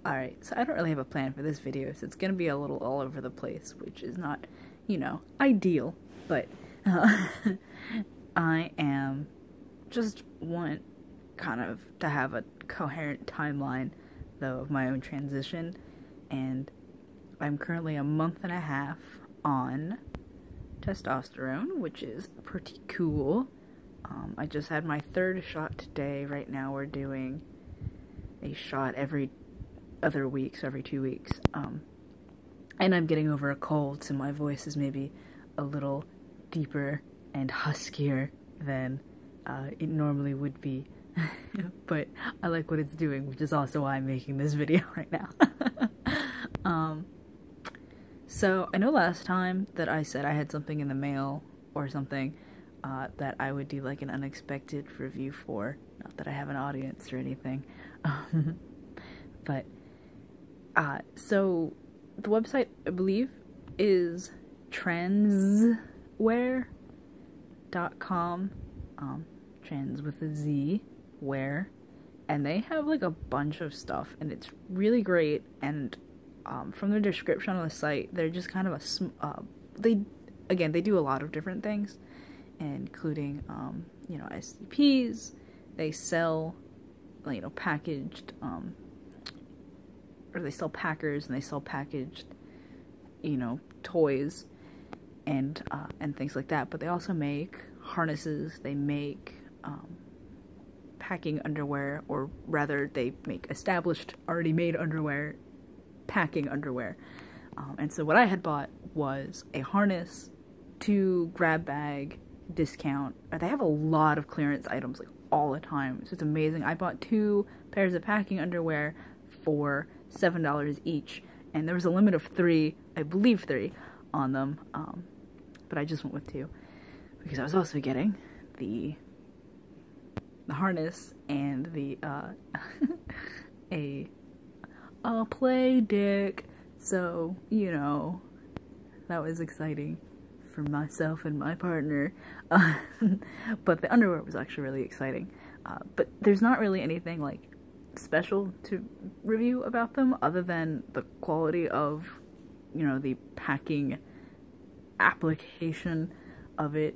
Alright, so I don't really have a plan for this video, so it's gonna be a little all over the place, which is not, you know, ideal, but I just want kind of to have a coherent timeline, though, of my own transition, and I'm currently a month and a half on testosterone, which is pretty cool. I just had my 3rd shot today. Right now we're doing a shot every other week, so every 2 weeks, and I'm getting over a cold, so my voice is maybe a little deeper and huskier than it normally would be, but I like what it's doing, which is also why I'm making this video right now. So I know last time that I said I had something in the mail or something that I would do like an unexpected review for, not that I have an audience or anything, but so the website, I believe, is TranZwear.com, trans with a Z, wear, and they have like a bunch of stuff, and it's really great. And from the description on the site, they're just kind of they do a lot of different things, including you know, SCPs. They sell, you know, packaged, or they sell packers, and they sell packaged, you know, toys and things like that. But they also make harnesses. They make packing underwear, or rather, they make established, already made underwear, packing underwear. And so what I had bought was a harness, 2 grab bag discount. They have a lot of clearance items like all the time, so it's amazing. I bought 2 pairs of packing underwear for $7 each, and there was a limit of 3, I believe 3 on them, but I just went with 2 because I was also getting the harness and the a play dick, so, you know, that was exciting for myself and my partner. But the underwear was actually really exciting. But there's not really anything like special to review about them other than the quality of, you know, the packing application of it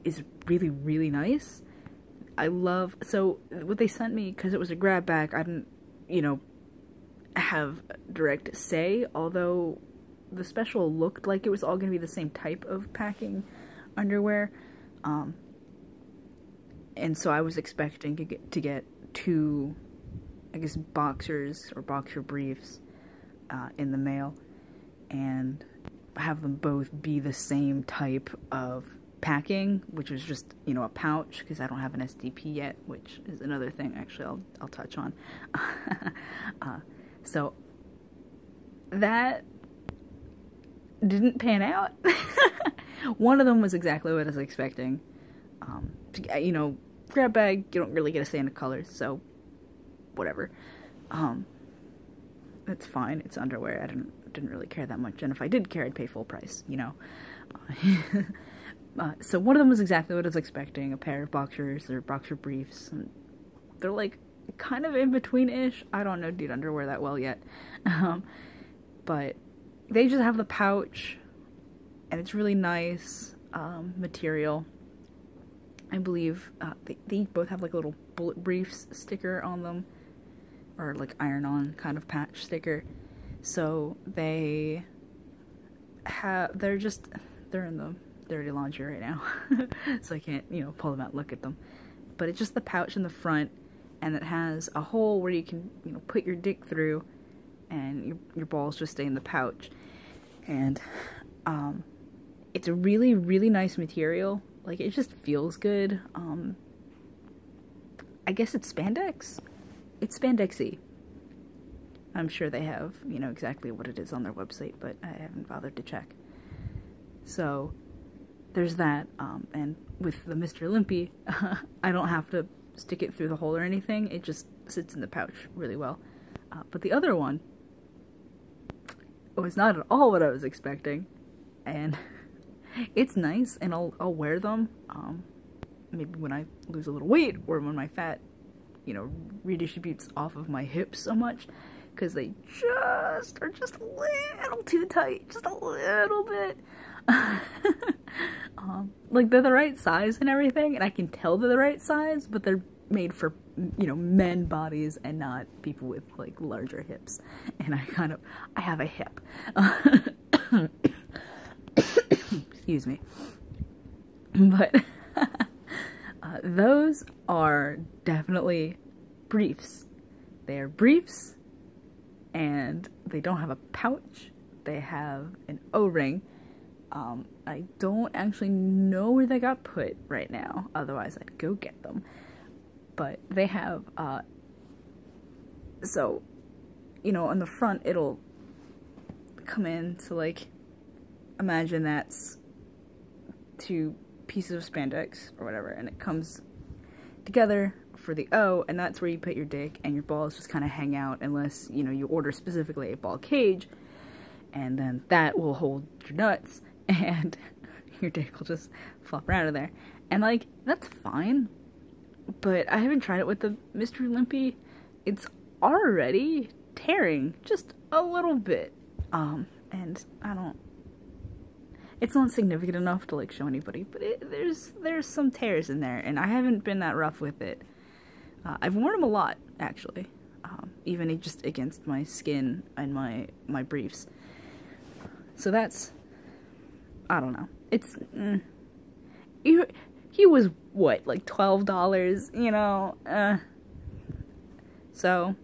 is really, really nice. So what they sent me, because it was a grab bag, I didn't, you know, have direct say, although the special looked like it was all going to be the same type of packing underwear, and so I was expecting to get 2, I guess, boxers or boxer briefs in the mail, and have them both be the same type of packing, which was just, you know, a pouch, because I don't have an SDP yet, which is another thing actually I'll touch on. So that didn't pan out. One of them was exactly what I was expecting. You know, grab bag, you don't really get a say in the colors, so whatever. It's fine. It's underwear. I didn't really care that much, and if I did care, I'd pay full price, you know. So one of them was exactly what I was expecting, a pair of boxers or boxer briefs, and they're like kind of in between-ish. I don't know dude underwear that well yet. But they just have the pouch, and it's really nice material. I believe they both have like a little bullet briefs sticker on them, or like iron-on kind of patch sticker. So they're in the dirty laundry right now, so I can't, you know, pull them out and look at them. But it's just the pouch in the front, and it has a hole where you can, you know, put your dick through, and your balls just stay in the pouch. And it's a really, really nice material. Like, it just feels good. I guess it's spandex. It's spandexy. I'm sure they have, you know, exactly what it is on their website, but I haven't bothered to check. So there's that, and with the Mr. Limpy, I don't have to stick it through the hole or anything. It just sits in the pouch really well. But the other one was not at all what I was expecting, and it's nice, and I'll wear them, maybe when I lose a little weight, or when my fat, you know, redistributes off of my hips so much because they are just a little too tight, just a little bit. Like, they're the right size and everything, and I can tell they're the right size, but they're made for, you know, men bodies and not people with, like, larger hips. And I have a hip. Excuse me. But those are definitely briefs. They are briefs, and they don't have a pouch. They have an O-ring. I don't actually know where they got put right now, otherwise I'd go get them. But they have, so, you know, on the front it'll come in to, like, imagine that's 2 pieces of spandex or whatever, and it comes together for the O, and that's where you put your dick, and your balls just kind of hang out unless, you know, you order specifically a ball cage, and then that will hold your nuts, and your dick will just flop around in there. And, like, that's fine, but I haven't tried it with the Mystery Limpy. It's already tearing just a little bit, and I don't, it's not significant enough to, like, show anybody, but there's some tears in there, and I haven't been that rough with it. I've worn them a lot, actually, even just against my skin and my briefs. So that's, I don't know. It's, he was, what, like $12, you know? So,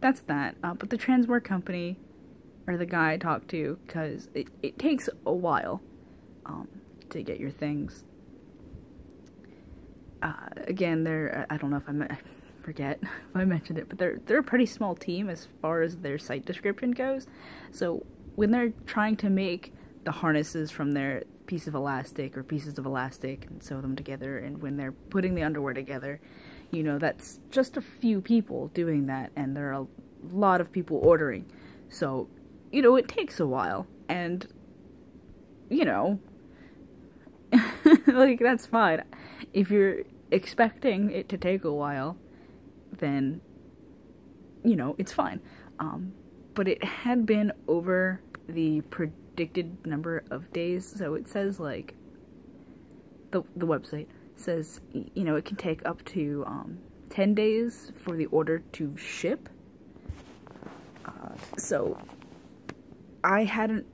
that's that. But the TranZwear company, or the guy I talked to, because it takes a while, to get your things. Again, I don't know if I forget if I mentioned it, but they're a pretty small team as far as their site description goes. So when they're trying to make the harnesses from their piece of elastic or pieces of elastic and sew them together, and when they're putting the underwear together, you know, that's just a few people doing that, and there are a lot of people ordering. So, you know, it takes a while, and, you know, like, that's fine. If you're expecting it to take a while, then, you know, it's fine. But it had been over the predicted number of days, so it says, like, the website says, you know, it can take up to 10 days for the order to ship. So I hadn't,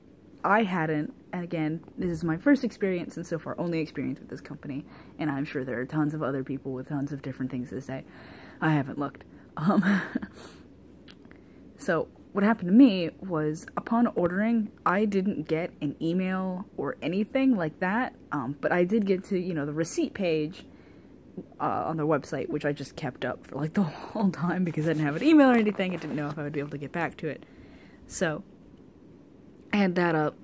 and again, this is my first experience, and so far only experience with this company, and I'm sure there are tons of other people with tons of different things to say. I haven't looked. So what happened to me was, upon ordering, I didn't get an email or anything like that, but I did get to, you know, the receipt page on their website, which I just kept up for, like, the whole time because I didn't have an email or anything. I didn't know if I would be able to get back to it. So I had that up,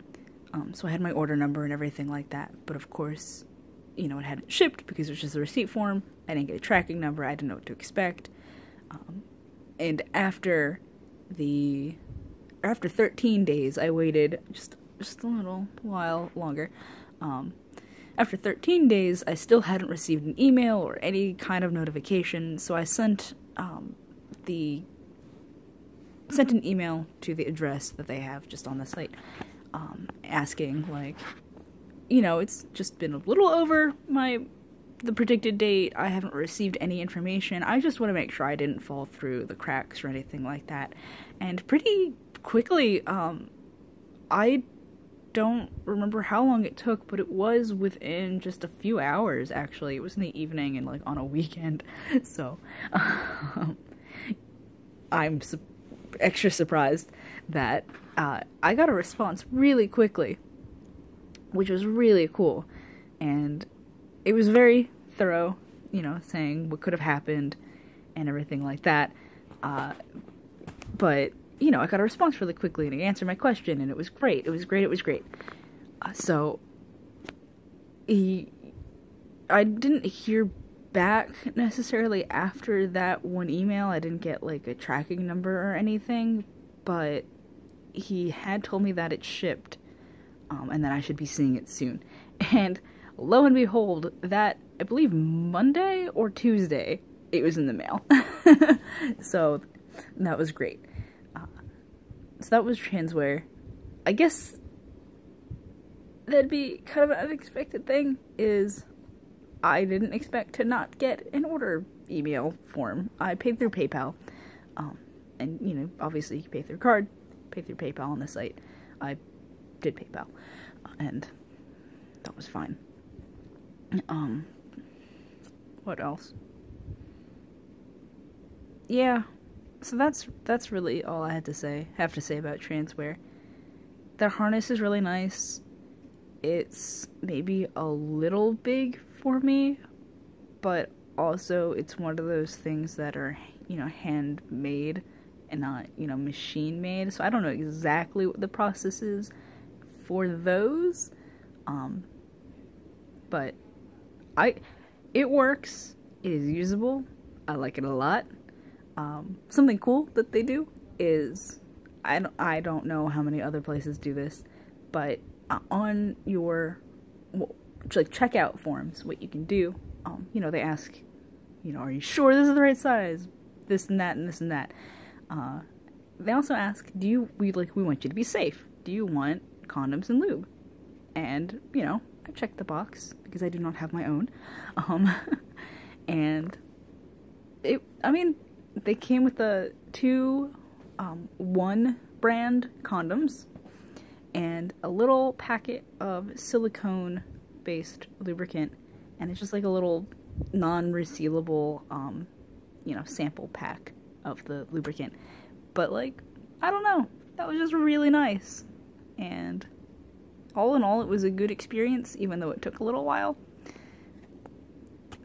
so I had my order number and everything like that, but of course, you know, it hadn't shipped because it was just a receipt form. I didn't get a tracking number. I didn't know what to expect. And after 13 days, I waited just a little while longer. After 13 days, I still hadn't received an email or any kind of notification, so I sent an email to the address that they have just on the site, asking, like, you know, it's just been a little over the predicted date. I haven't received any information. I just want to make sure I didn't fall through the cracks or anything like that. And pretty quickly, I don't remember how long it took, but it was within just a few hours, actually. It was in the evening and, like, on a weekend. So, I'm extra surprised that I got a response really quickly, which was really cool. And it was very thorough, you know, saying what could have happened and everything like that. But, you know, I got a response really quickly, and he answered my question, and it was great. It was great. So, I didn't hear back necessarily after that one email. I didn't get, like, a tracking number or anything, but he had told me that it shipped, and that I should be seeing it soon. And lo and behold, that, I believe, Monday or Tuesday, it was in the mail. So that was great. So that was TranZwear. I guess that'd be kind of an unexpected thing, is I didn't expect to not get an order email form. I paid through PayPal. And, you know, obviously you can pay through card, pay through PayPal on the site. I did PayPal. And that was fine. What else? Yeah. So that's really all I have to say about TranZwear. Their harness is really nice. It's maybe a little big for me, but also it's one of those things that are, you know, handmade and not, you know, machine made. So I don't know exactly what the process is for those. But it works. It is usable. I like it a lot. Something cool that they do is, I don't know how many other places do this, but on your like checkout forms, what you can do, you know, they ask, you know, are you sure this is the right size? This and that and this and that. They also ask, we want you to be safe. Do you want condoms and lube? And, you know, I checked the box because I do not have my own. And they came with the two, one brand condoms and a little packet of silicone-based lubricant, and it's just like a little non-resealable, you know, sample pack of the lubricant. But, like, I don't know, that was just really nice, and all in all, it was a good experience, even though it took a little while.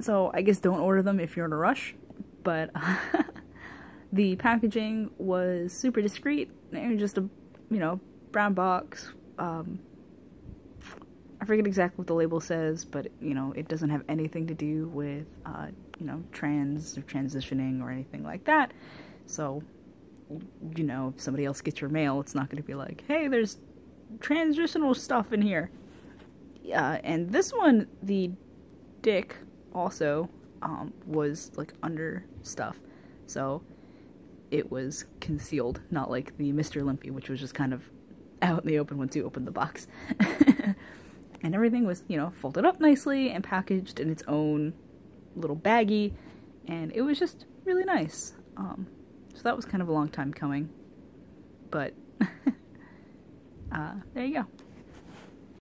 So, I guess don't order them if you're in a rush, but the packaging was super discreet. It was just a, you know, brown box. I forget exactly what the label says, but, you know, it doesn't have anything to do with, you know, trans or transitioning or anything like that. So, you know, if somebody else gets your mail, it's not going to be like, hey, there's transitional stuff in here. And this one, the dick also, was, like, under stuff. So, it was concealed, not like the Mr. Limpy, which was just kind of out in the open once you opened the box. And everything was, you know, folded up nicely and packaged in its own little baggie, and it was just really nice. So that was kind of a long time coming, but there you go.